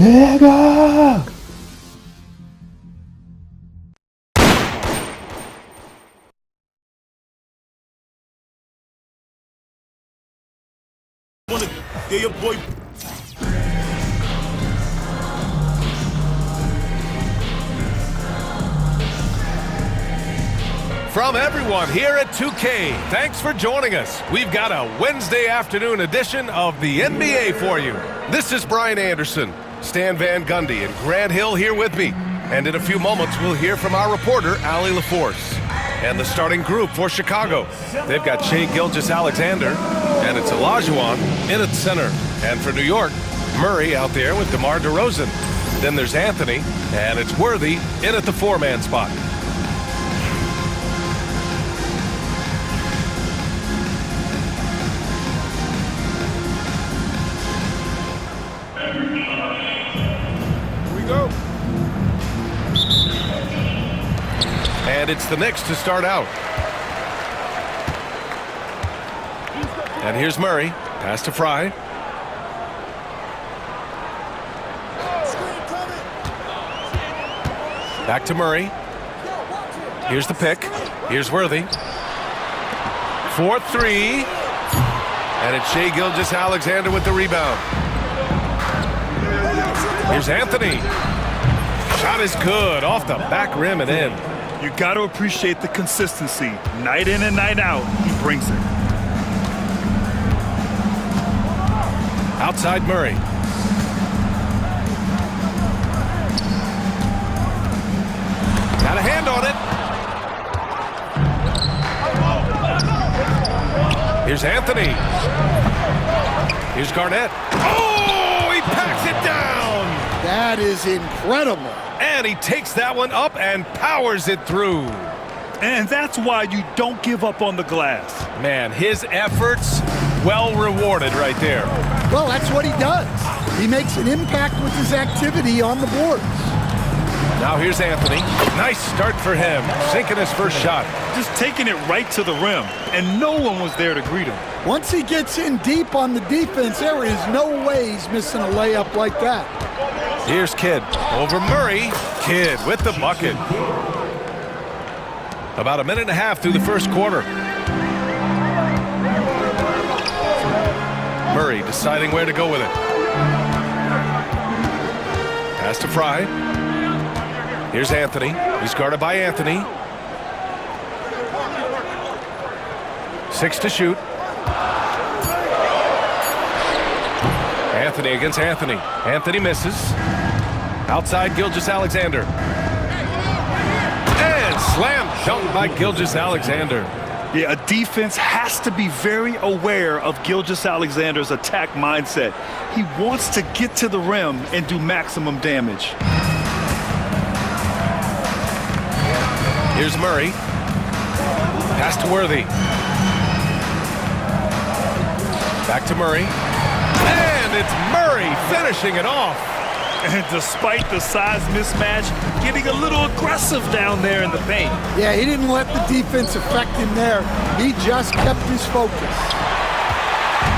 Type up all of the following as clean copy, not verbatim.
내가 Yeah, your boy. From everyone here at 2K, thanks for joining us. We've got a Wednesday afternoon edition of the NBA for you. This is Brian Anderson, Stan Van Gundy, and Grant Hill here with me. And in a few moments, we'll hear from our reporter, Allie LaForce. And the starting group for Chicago. They've got Shai Gilgeous-Alexander, and it's Olajuwon in at center. And for New York, Murray out there with DeMar DeRozan. Then there's Anthony, and it's Worthy in at the four-man spot. Here we go. And it's the Knicks to start out. And here's Murray. Pass to Fry. Back to Murray. Here's the pick. Here's Worthy. 4-3. And it's Shai Gilgeous-Alexander with the rebound. Here's Anthony. Shot is good. Off the back rim and in. You got to appreciate the consistency. Night in and night out, he brings it. Outside Murray. Got a hand on it. Here's Anthony. Here's Garnett. Oh, he packs it down. That is incredible. And he takes that one up and powers it through. And that's why you don't give up on the glass. Man, his efforts well rewarded right there. Well, that's what he does. He makes an impact with his activity on the boards. Now here's Anthony. Nice start for him. Sinking his first shot. Just taking it right to the rim, and no one was there to greet him. Once he gets in deep on the defense, there is no way he's missing a layup like that. Here's Kidd over Murray. Kidd with the bucket. About a minute and a half through the first quarter. Murray deciding where to go with it. Pass to Fry. Here's Anthony. He's guarded by Anthony. 6 to shoot. Anthony against Anthony. Anthony misses. Outside Gilgeous-Alexander. And slam dunk by Gilgeous-Alexander. Yeah, a defense has to be very aware of Gilgeous-Alexander's attack mindset. He wants to get to the rim and do maximum damage. Here's Murray. Pass to Worthy. Back to Murray. And it's Murray finishing it off. And despite the size mismatch, getting a little aggressive down there in the paint. Yeah, he didn't let the defense affect him there. He just kept his focus.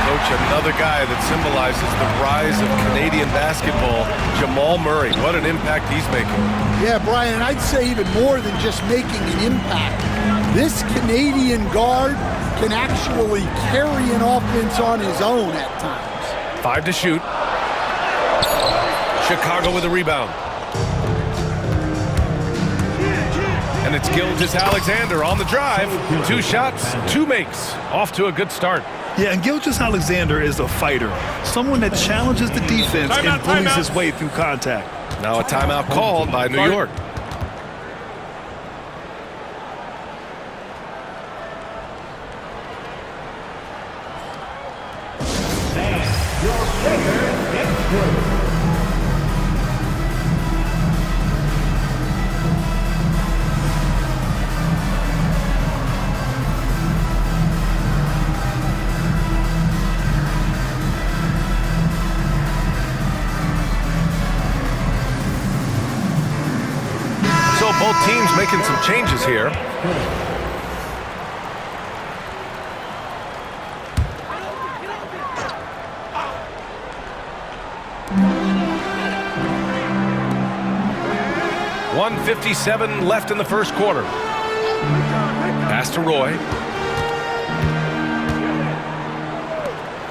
Coach, another guy that symbolizes the rise of Canadian basketball, Jamal Murray. What an impact he's making. Yeah, Brian, and I'd say even more than just making an impact. This Canadian guard can actually carry an offense on his own at times. 5 to shoot. Chicago with a rebound. And it's Gilgeous-Alexander on the drive. 2 shots, 2 makes. Off to a good start. Yeah, and Gilgeous-Alexander is a fighter. Someone that challenges the defense and bullies his way through contact. Now a timeout called by New York. So both teams making some changes here. 1:57 left in the first quarter. Pass to Roy.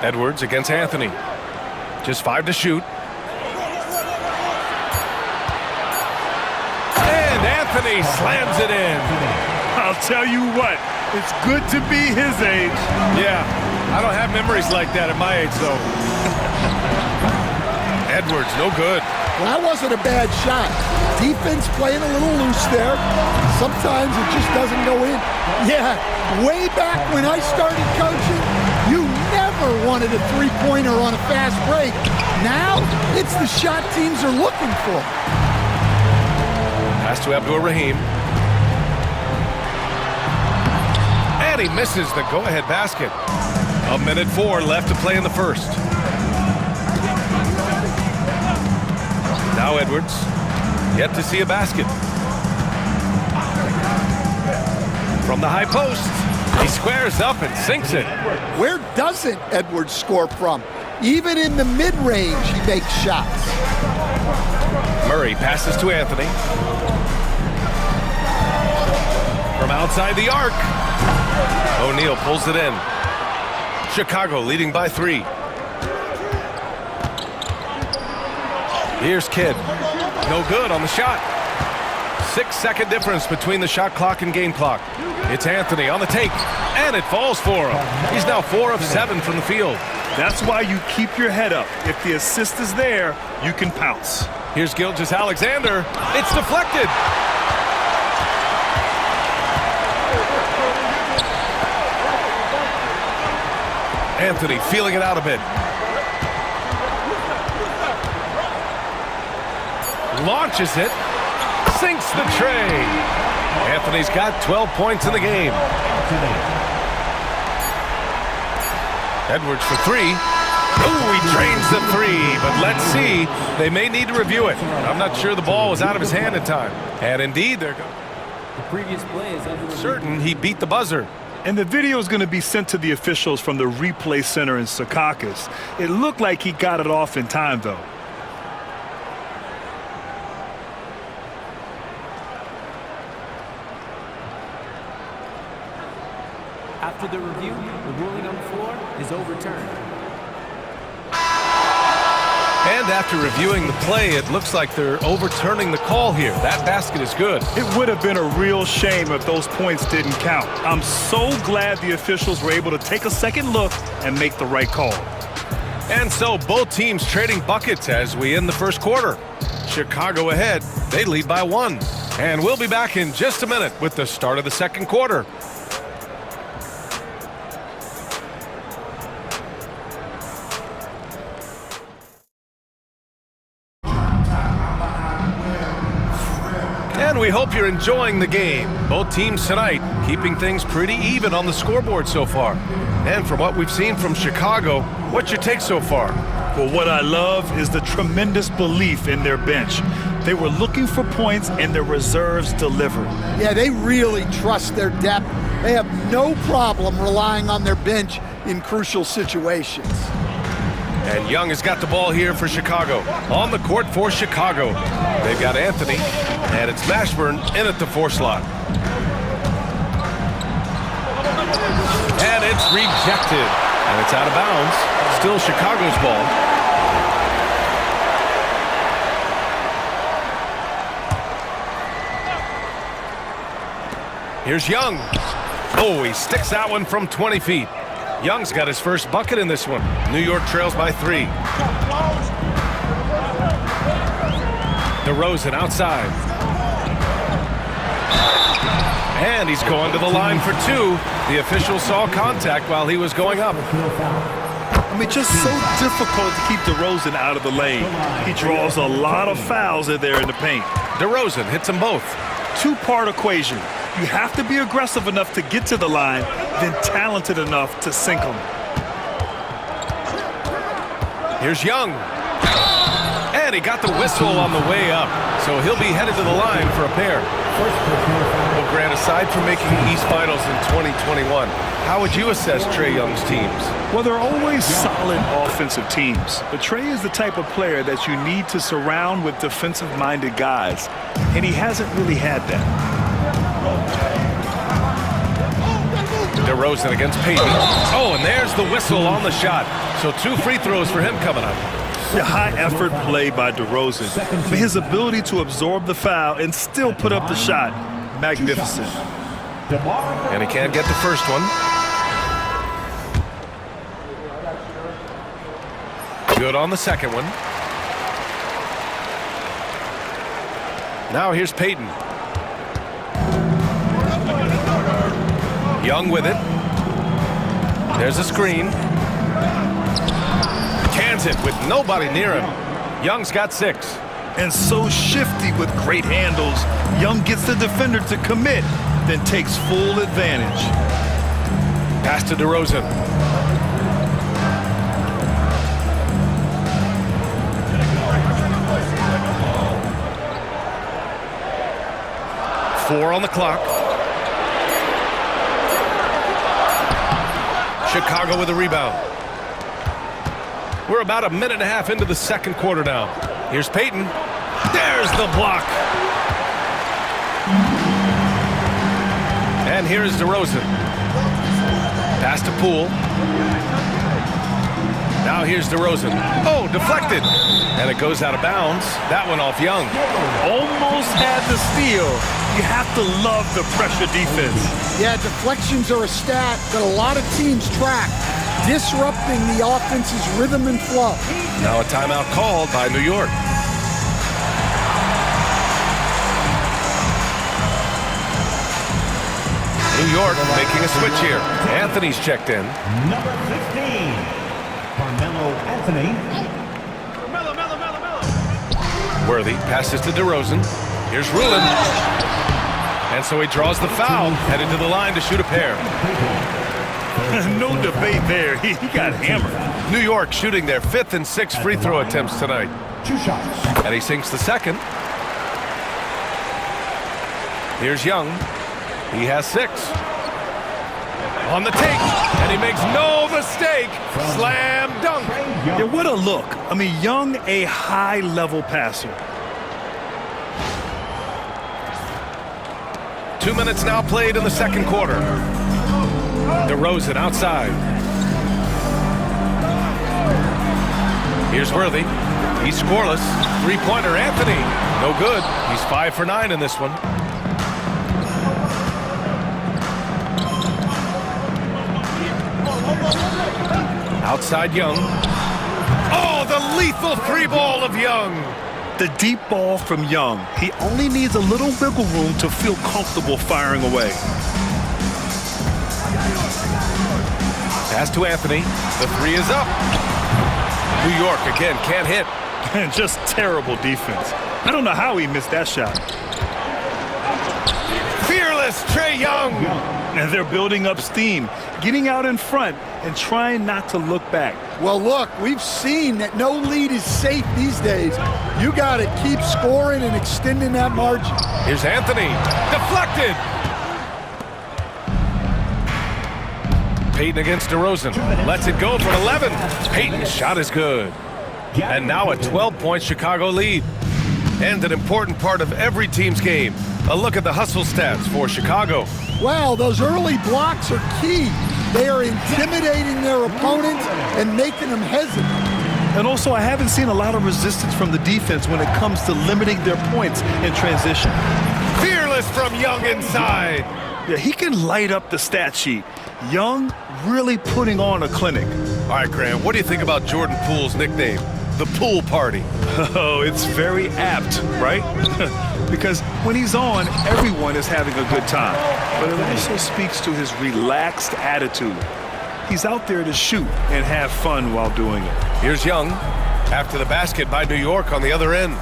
Edwards against Anthony. Just 5 to shoot. And Anthony slams it in. I'll tell you what, it's good to be his age. Yeah, I don't have memories like that at my age, though. Edwards, no good. Well, that wasn't a bad shot. Defense playing a little loose there. Sometimes it just doesn't go in. Yeah, way back when I started coaching, you never wanted a three-pointer on a fast break. Now, it's the shot teams are looking for. Pass to Abdur-Rahim. And he misses the go-ahead basket. 1:04 left to play in the first. Now Edwards, yet to see a basket. From the high post, he squares up and sinks it. Where doesn't Edwards score from? Even in the mid-range, he makes shots. Murray passes to Anthony. From outside the arc, O'Neal pulls it in. Chicago leading by 3. Here's Kidd. No good on the shot. 6-second difference between the shot clock and game clock. It's Anthony on the take, and it falls for him. He's now 4 of 7 from the field. That's why you keep your head up. If the assist is there, you can pounce. Here's Gilgeous-Alexander. It's deflected. Anthony feeling it out a bit. Launches it, sinks the tray. Anthony's got 12 points in the game. Edwards for 3. Ooh, he drains the 3, but let's see. They may need to review it. I'm not sure the ball was out of his hand in time. And indeed, they're The previous play is under certain he beat the buzzer. And the video is going to be sent to the officials from the replay center in Secaucus. It looked like he got it off in time, though. After the review, the ruling on the floor is overturned. And after reviewing the play, it looks like they're overturning the call here. That basket is good. It would have been a real shame if those points didn't count. I'm so glad the officials were able to take a second look and make the right call. And so both teams trading buckets as we end the first quarter. Chicago ahead. They lead by 1. And we'll be back in just a minute with the start of the second quarter. And we hope you're enjoying the game. Both teams tonight keeping things pretty even on the scoreboard so far. And from what we've seen from Chicago, what's your take so far? Well, what I love is the tremendous belief in their bench. They were looking for points and their reserves delivered. Yeah, they really trust their depth. They have no problem relying on their bench in crucial situations. And Young has got the ball here for Chicago. On the court for Chicago. They've got Anthony, and it's Mashburn in at the 4 slot. And it's rejected. And it's out of bounds. Still Chicago's ball. Here's Young. Oh, he sticks that one from 20 feet. Young's got his first bucket in this one. New York trails by 3. DeRozan outside. And he's going to the line for 2. The official saw contact while he was going up. I mean, just so difficult to keep DeRozan out of the lane. He draws a lot of fouls in there in the paint. DeRozan hits them both. Two-part equation. You have to be aggressive enough to get to the line, then talented enough to sink them. Here's Young. And he got the whistle on the way up. So he'll be headed to the line for a pair. Well, Grant, aside from making the East Finals in 2021, how would you assess Trae Young's teams? Well, they're always solid offensive teams, but Trey is the type of player that you need to surround with defensive-minded guys, and he hasn't really had that. DeRozan against Payton. Oh, and there's the whistle on the shot. So 2 free throws for him coming up. A high-effort play by DeRozan, but his ability to absorb the foul and still put up the shot, magnificent. And he can't get the first one. Good on the second one. Now here's Payton. Young with it. There's a screen. Cans it with nobody near him. Young's got 6. And so shifty with great handles, Young gets the defender to commit, then takes full advantage. Pass to DeRozan. Four on the clock. Chicago with a rebound. We're about a minute and a half into the second quarter now. Here's Payton. There's the block. And here's DeRozan. Pass to Poole. Now here's DeRozan. Oh, deflected. And it goes out of bounds. That one off Young. Almost had the steal. You have to love the pressure defense. Yeah, deflections are a stat that a lot of teams track, disrupting the offense's rhythm and flow. Now a timeout called by New York. New York making a switch here. Anthony's checked in. Number 16, Carmelo Anthony. Worthy passes to DeRozan. Here's Rulin. And so he draws the foul, headed to the line to shoot a pair. No debate there. He got hammered. New York shooting their 5th and 6th free throw attempts tonight. 2 shots. And he sinks the second. Here's Young. He has 6. On the take, and he makes no mistake. Slam dunk. Yeah, what a look. I mean, Young, a high-level passer. 2 minutes now played in the second quarter. DeRozan outside. Here's Worthy. He's scoreless. 3-pointer Anthony. No good. He's 5 for 9 in this one. Outside Young. Oh, the lethal 3-ball of Young. The deep ball from Young. He only needs a little wiggle room to feel comfortable firing away. Pass to Anthony. The 3 is up. New York again can't hit. Just terrible defense. I don't know how he missed that shot. Fearless Trae Young. And they're building up steam, getting out in front and trying not to look back. Well, look, we've seen that no lead is safe these days. You got to keep scoring and extending that margin. Here's Anthony. Deflected. Payton against DeRozan. Lets it go for 11. Payton's shot is good. And now a 12-point Chicago lead. And an important part of every team's game. A look at the hustle stats for Chicago. Wow, those early blocks are key. They are intimidating their opponents and making them hesitant. And also, I haven't seen a lot of resistance from the defense when it comes to limiting their points in transition. Fearless from Young inside. Yeah, he can light up the stat sheet. Young really putting on a clinic. All right, Graham, what do you think about Jordan Poole's nickname? The Pool Party. Oh, it's very apt, right? Because when he's on, everyone is having a good time. But it also speaks to his relaxed attitude. He's out there to shoot and have fun while doing it. Here's Young. After the basket by New York on the other end.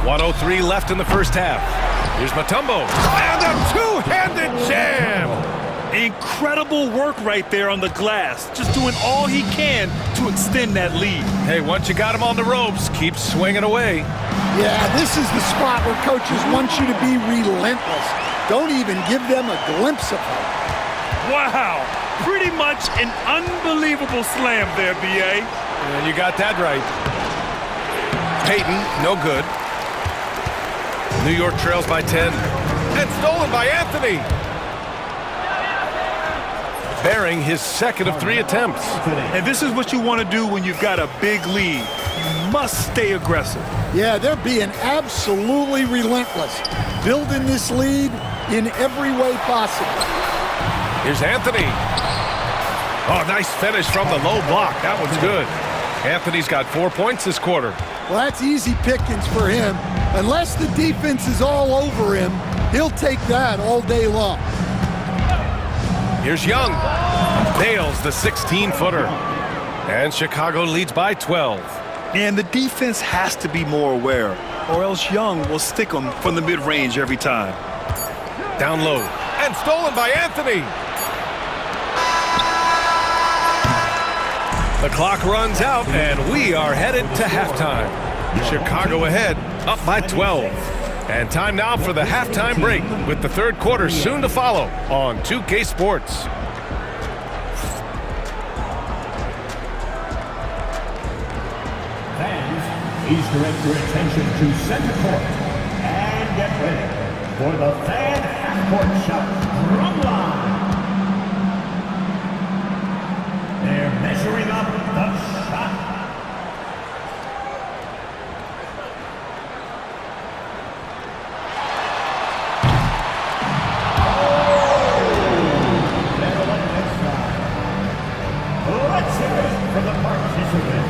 .103 left in the first half. Here's Mutombo. And a two-handed jam. Incredible work right there on the glass. Just doing all he can to extend that lead. Hey, once you got him on the ropes, keep swinging away. Yeah, this is the spot where coaches want you to be relentless. Don't even give them a glimpse of hope. Wow, pretty much an unbelievable slam there, B.A. And you got that right. Peyton, no good. New York trails by 10. And stolen by Anthony. Bearing his second of 3 attempts. And this is what you want to do when you've got a big lead. You must stay aggressive. Yeah, they're being absolutely relentless, building this lead in every way possible. Here's Anthony. Oh, nice finish from the low block. That one's good. Anthony's got 4 points this quarter. Well, that's easy pickings for him. Unless the defense is all over him, he'll take that all day long. Here's Young. Nails the 16-footer. And Chicago leads by 12. And the defense has to be more aware, or else Young will stick them from the mid-range every time. Down low. And stolen by Anthony. The clock runs out, and we are headed to halftime. Chicago ahead, up by 12. And time now for the halftime break, with the third quarter soon to follow on 2K Sports. Fans, please direct your attention to center court and get ready for the fan half-court shot drum line. They're measuring up the shot. Let's hear it for the participant.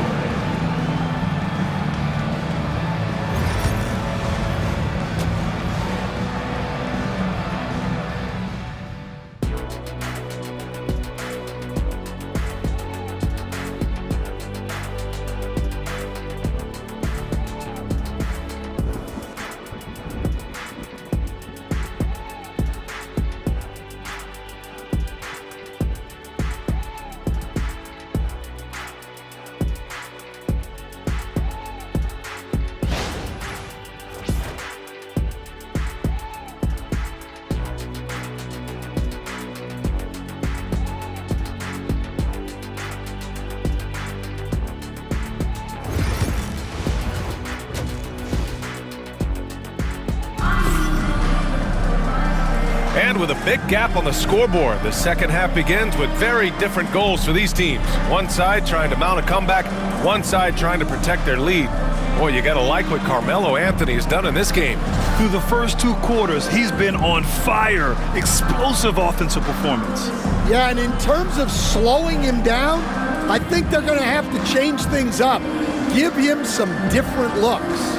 And with a big gap on the scoreboard, the second half begins with very different goals for these teams. One side trying to mount a comeback, one side trying to protect their lead. Boy, you gotta like what Carmelo Anthony has done in this game. Through the first 2 quarters, he's been on fire. Explosive offensive performance. Yeah, and in terms of slowing him down, I think they're going to have to change things up. Give him some different looks.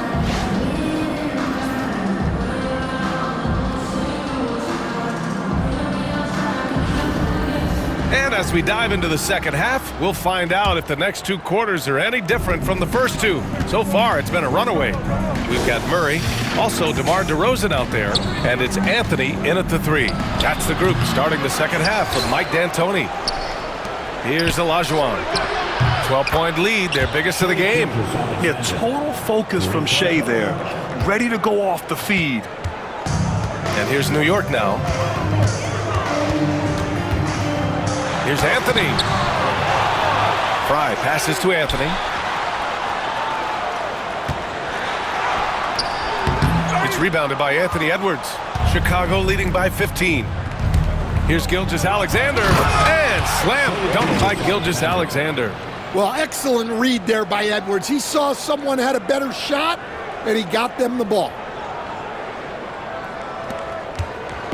And as we dive into the second half, we'll find out if the next 2 quarters are any different from the first 2. So far, it's been a runaway. We've got Murray, also DeMar DeRozan out there, and it's Anthony in at the 3. That's the group starting the second half with Mike D'Antoni. Here's Olajuwon. 12-point lead, their biggest of the game. Yeah, total focus from Shea there. Ready to go off the feed. And here's New York now. Here's Anthony. Fry passes to Anthony. It's rebounded by Anthony Edwards. Chicago leading by 15. Here's Gilgeous-Alexander. And slam dunked by Gilgeous-Alexander. Well, excellent read there by Edwards. He saw someone had a better shot, and he got them the ball.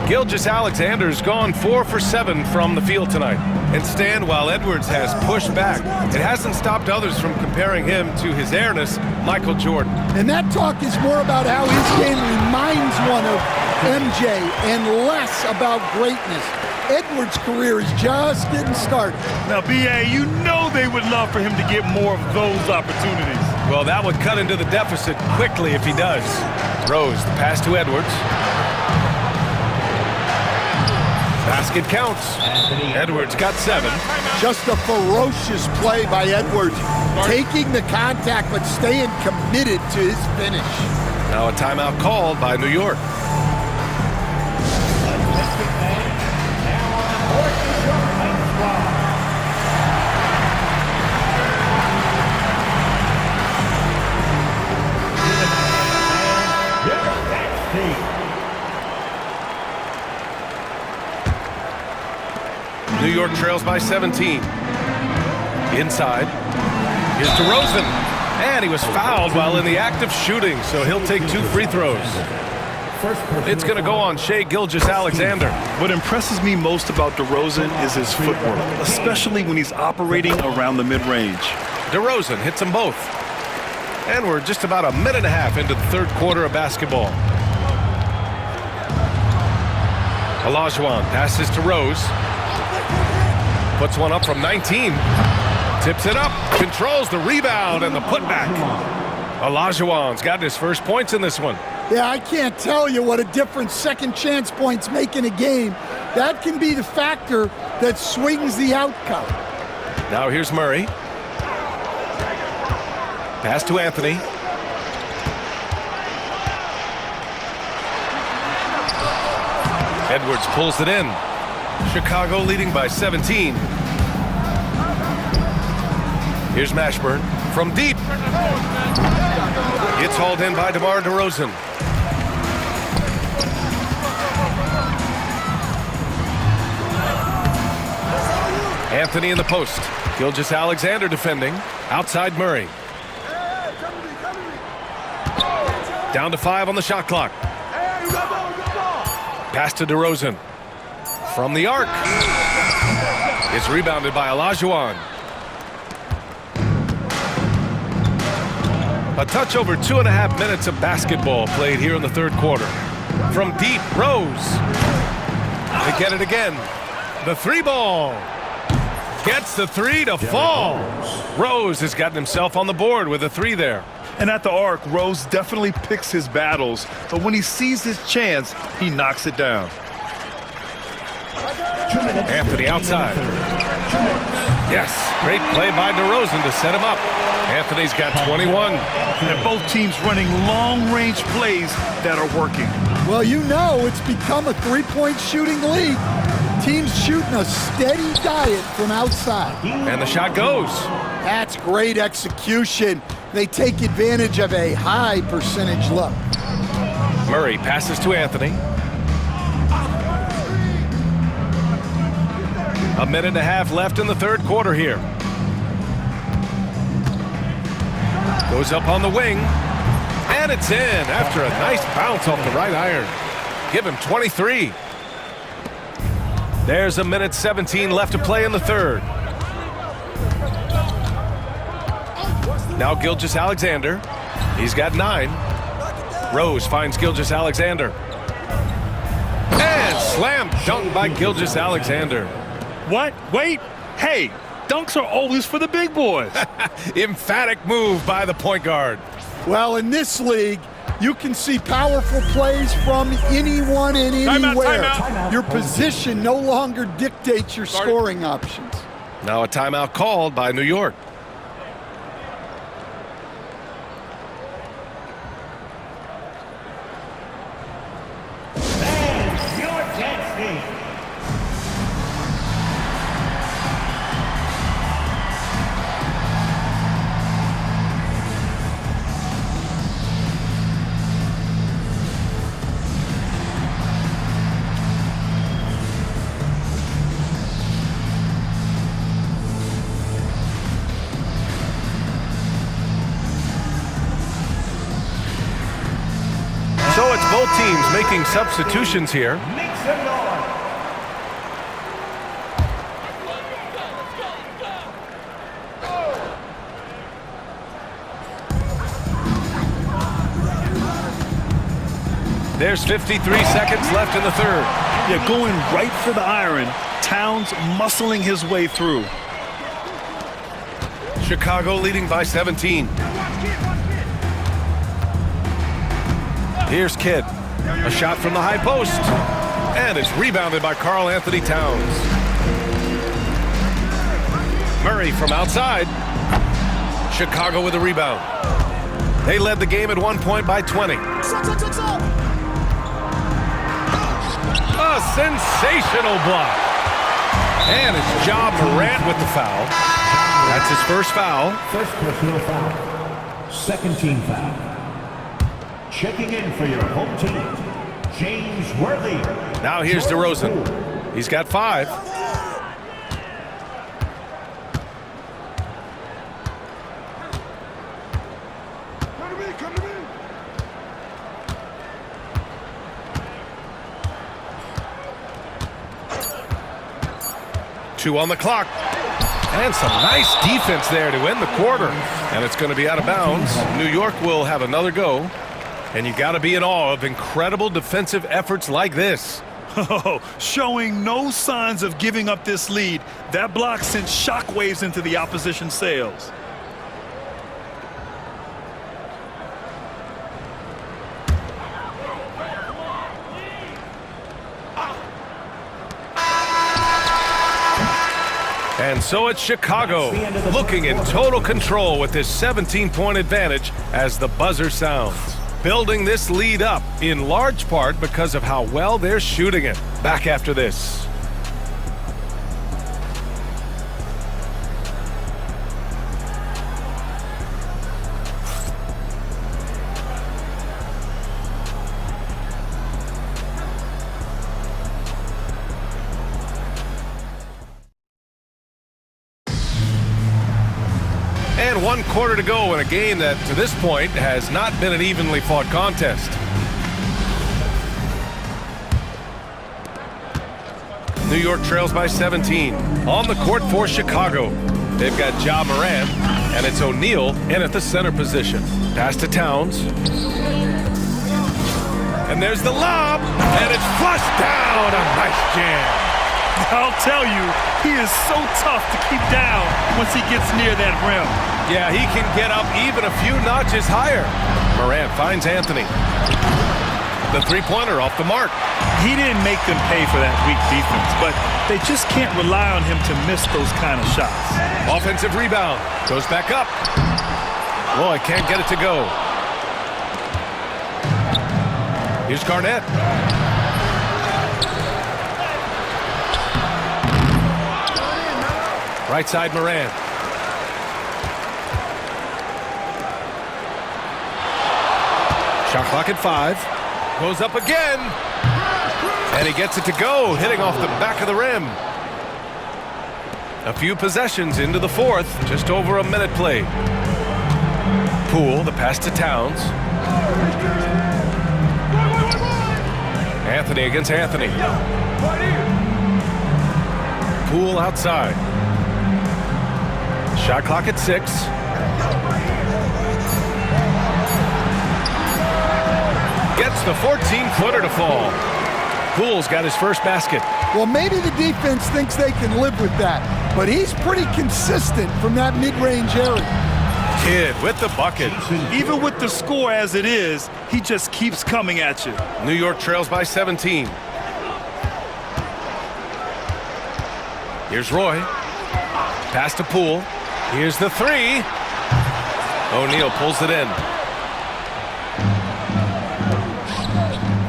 Gilgeous-Alexander's gone 4 for 7 from the field tonight. And Stan, while Edwards has pushed back, it hasn't stopped others from comparing him to his airness, Michael Jordan. And that talk is more about how his game reminds one of MJ and less about greatness. Edwards' career is just getting started. Now, B.A., you know they would love for him to get more of those opportunities. Well, that would cut into the deficit quickly if he does. Rose, the pass to Edwards. Basket counts. Edwards got 7. Just a ferocious play by Edwards, taking the contact but staying committed to his finish. Now a timeout called by New York. New York trails by 17. Inside. Here's DeRozan. And he was fouled while in the act of shooting, so he'll take 2 free throws. It's going to go on Shai Gilgeous-Alexander. What impresses me most about DeRozan is his footwork, especially when he's operating around the mid-range. DeRozan hits them both. And we're just about a minute and a half into the third quarter of basketball. Olajuwon passes to Rose. Puts one up from 19. Tips it up. Controls the rebound and the putback. Olajuwon's got his first points in this one. Yeah, I can't tell you what a difference second chance points make in a game. That can be the factor that swings the outcome. Now here's Murray. Pass to Anthony. Edwards pulls it in. Chicago leading by 17. Here's Mashburn from deep. It's hauled in by DeMar DeRozan. Anthony in the post. Gilgeous-Alexander defending. Outside Murray. Down to 5 on the shot clock. Pass to DeRozan. From the arc. It's rebounded by Olajuwon. A touch over 2.5 minutes of basketball played here in the third quarter. From deep, Rose. They get it again. The 3 ball. Gets the 3 to fall. Rose has gotten himself on the board with a 3 there. And at the arc, Rose definitely picks his battles, but when he sees his chance, he knocks it down. Anthony outside. Yes, great play by DeRozan to set him up. Anthony's got 21. And both teams running long-range plays that are working. Well, you know it's become a three-point shooting league. Teams shooting a steady diet from outside. And the shot goes. That's great execution. They take advantage of a high percentage look. Murray passes to Anthony. A minute and a half left in the third quarter here. Goes up on the wing. And it's in after a nice bounce off the right iron. Give him 23. There's a minute 17 left to play in the third. Now Gilgeous-Alexander. He's got 9. Rose finds Gilgeous-Alexander. And slam dunk by Gilgeous-Alexander. What? Wait. Hey, dunks are always for the big boys. Emphatic move by the point guard. Well, in this league, you can see powerful plays from anyone and anywhere. Timeout. Your position no longer dictates your scoring options. Now a timeout called by New York. So it's both teams making substitutions here. There's 53 seconds left in the third. Yeah, going right for the iron. Towns muscling his way through. Chicago leading by 17. Here's Kidd. A shot from the high post. And it's rebounded by Karl Anthony Towns. Murray from outside. Chicago with a rebound. They led the game at one point by 20. A sensational block. And it's Ja Morant with the foul. That's his first foul. First personal foul. Second team foul. Checking in for your home team, James Worthy. Now here's DeRozan. He's got 5. Two on the clock. And some nice defense there to end the quarter. And it's going to be out of bounds. New York will have another go. And you got to be in awe of incredible defensive efforts like this. Oh, showing no signs of giving up this lead. That block sent shockwaves into the opposition sails. And so it's Chicago, looking in total control with this 17-point advantage as the buzzer sounds. Building this lead up in large part because of how well they're shooting it. Back after this. And 1 quarter to go in a game that, to this point, has not been an evenly fought contest. New York trails by 17. On the court for Chicago. They've got Ja Morant, and it's O'Neal in at the center position. Pass to Towns. And there's the lob, and it's flushed down. A nice jam. I'll tell you, he is so tough to keep down once he gets near that rim. Yeah, he can get up even a few notches higher. Morant finds Anthony. The three-pointer off the mark. He didn't make them pay for that weak defense, but they just can't rely on him to miss those kind of shots. Offensive rebound. Goes back up. Boy, can't get it to go. Here's Garnett. Right side, Morant. Shot clock at 5. Goes up again. And he gets it to go, hitting off the back of the rim. A few possessions into the fourth, just over a minute played. Poole, the pass to Towns. Anthony against Anthony. Poole outside. Shot clock at 6. Gets the 14-footer to fall. Poole's got his first basket. Well, maybe the defense thinks they can live with that, but he's pretty consistent from that mid-range area. Kidd with the bucket. Even with the score as it is, he just keeps coming at you. New York trails by 17. Here's Roy. Pass to Poole. Here's the 3. O'Neal pulls it in.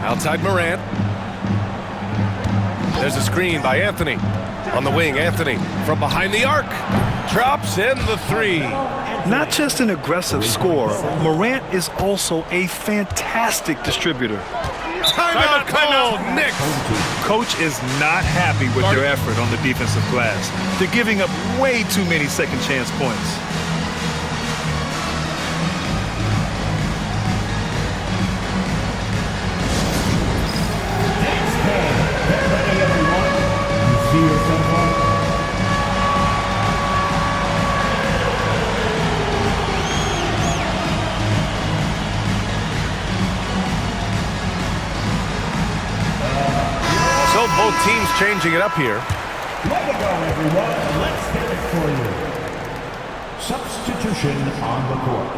Outside Morant. There's a screen by Anthony. On the wing, Anthony from behind the arc. Drops in the 3. Not just an aggressive scorer, Morant is also a fantastic distributor. Timeout called, Knicks. Coach is not happy with their effort on the defensive glass. They're giving up way too many second chance points. Both teams changing it up here. Way to go, everyone. Let's hear it for you. Substitution on the court.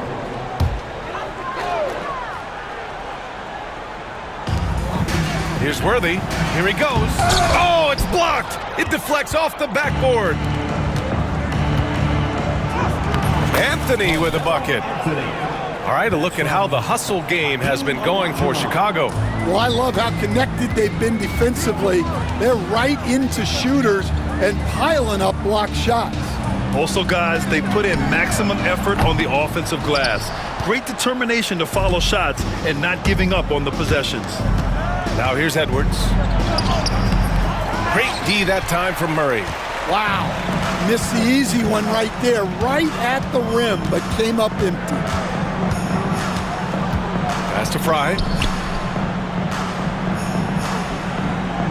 Here's Worthy. Here he goes. Oh, it's blocked. It deflects off the backboard. Anthony with a bucket. All right, a look at how the hustle game has been going for Chicago. Well, I love how connected they've been defensively. They're right into shooters and piling up block shots. Also, guys, they put in maximum effort on the offensive glass. Great determination to follow shots and not giving up on the possessions. Now here's Edwards. Great D that time from Murray. Wow. Missed the easy one right there, right at the rim, but came up empty. Pass to Fry.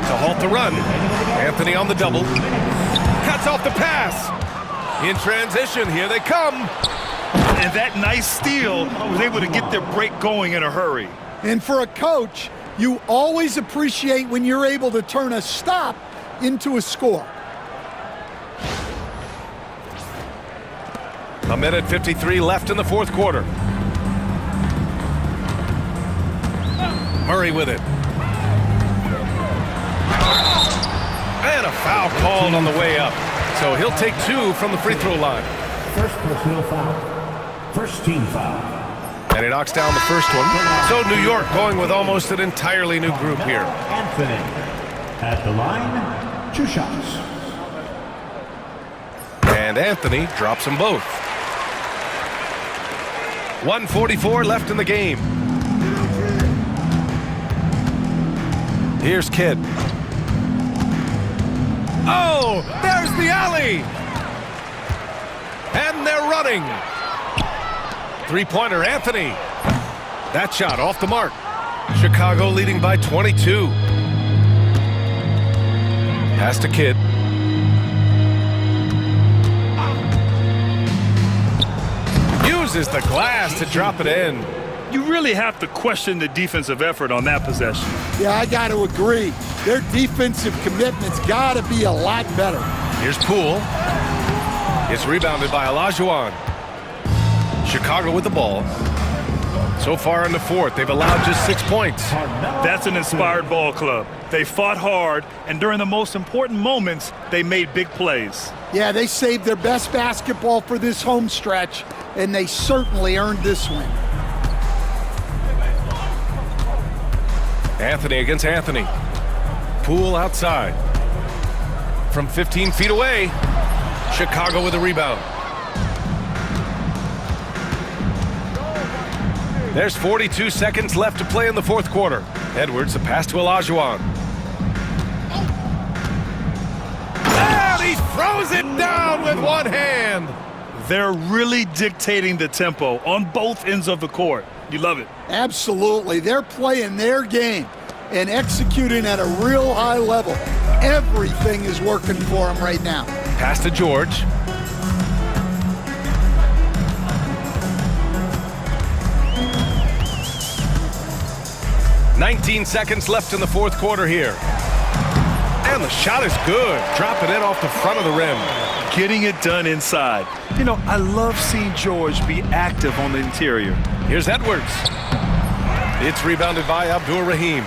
To halt the run. Anthony on the double. Cuts off the pass. In transition, here they come. And that nice steal was able to get their break going in a hurry. And for a coach, you always appreciate when you're able to turn a stop into a score. A minute 53 left in the fourth quarter. Murray with it. And a foul called on the way up. So he'll take 2 from the free throw line. First personal foul. First team foul. And he knocks down the first one. So New York going with almost an entirely new group here. Anthony. At the line, 2 shots. And Anthony drops them both. 1:44 left in the game. Here's Kidd. Oh, there's the alley. And they're running. Three-pointer, Anthony. That shot off the mark. Chicago leading by 22. Pass to Kidd. Uses the glass to drop it in. You really have to question the defensive effort on that possession. Yeah, I got to agree. Their defensive commitment's got to be a lot better. Here's Poole. It's rebounded by Olajuwon. Chicago with the ball. So far in the fourth, they've allowed just 6 points. That's an inspired ball club. They fought hard, and during the most important moments, they made big plays. Yeah, they saved their best basketball for this home stretch, and they certainly earned this win. Anthony against Anthony. Poole outside. From 15 feet away, Chicago with a rebound. There's 42 seconds left to play in the fourth quarter. Edwards, a pass to Olajuwon. And he throws it down with one hand. They're really dictating the tempo on both ends of the court. You love it. Absolutely. They're playing their game and executing at a real high level. Everything is working for them right now. Pass to George. "19 seconds left in the fourth quarter here. And the shot is good. Dropping it off the front of the rim. Getting it done inside. You know, I love seeing George be active on the interior. Here's Edwards. It's rebounded by Abdur-Rahim.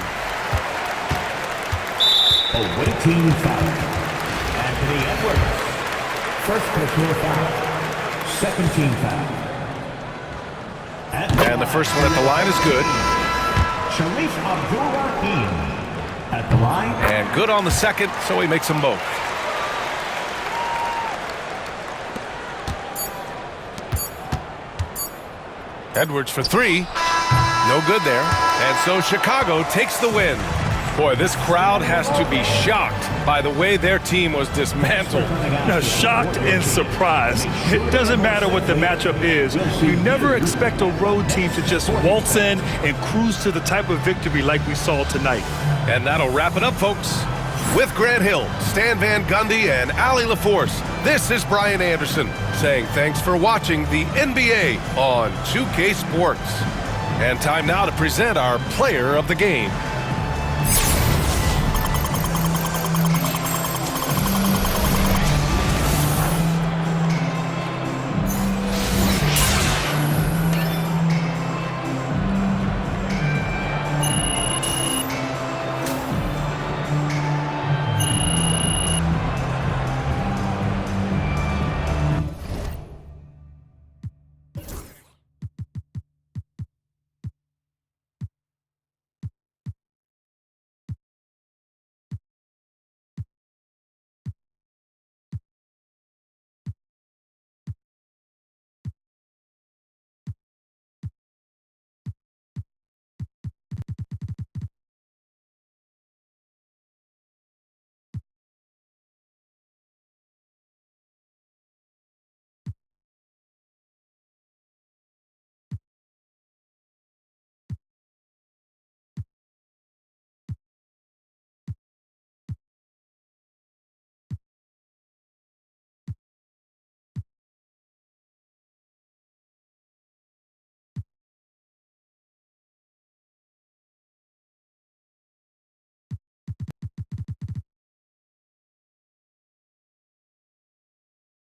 Away team foul. Anthony Edwards. First personal foul. Second team foul. And the first one at the line is good. Sharif Abdur-Rahim at the line. And good on the second, so he makes them both. Edwards for 3. No good there. And so Chicago takes the win. Boy, this crowd has to be shocked by the way their team was dismantled. Now, shocked and surprised. It doesn't matter what the matchup is. You never expect a road team to just waltz in and cruise to the type of victory like we saw tonight. And that'll wrap it up, folks. With Grant Hill, Stan Van Gundy, and Allie LaForce, this is Brian Anderson saying thanks for watching the NBA on 2K Sports. And time now to present our player of the game.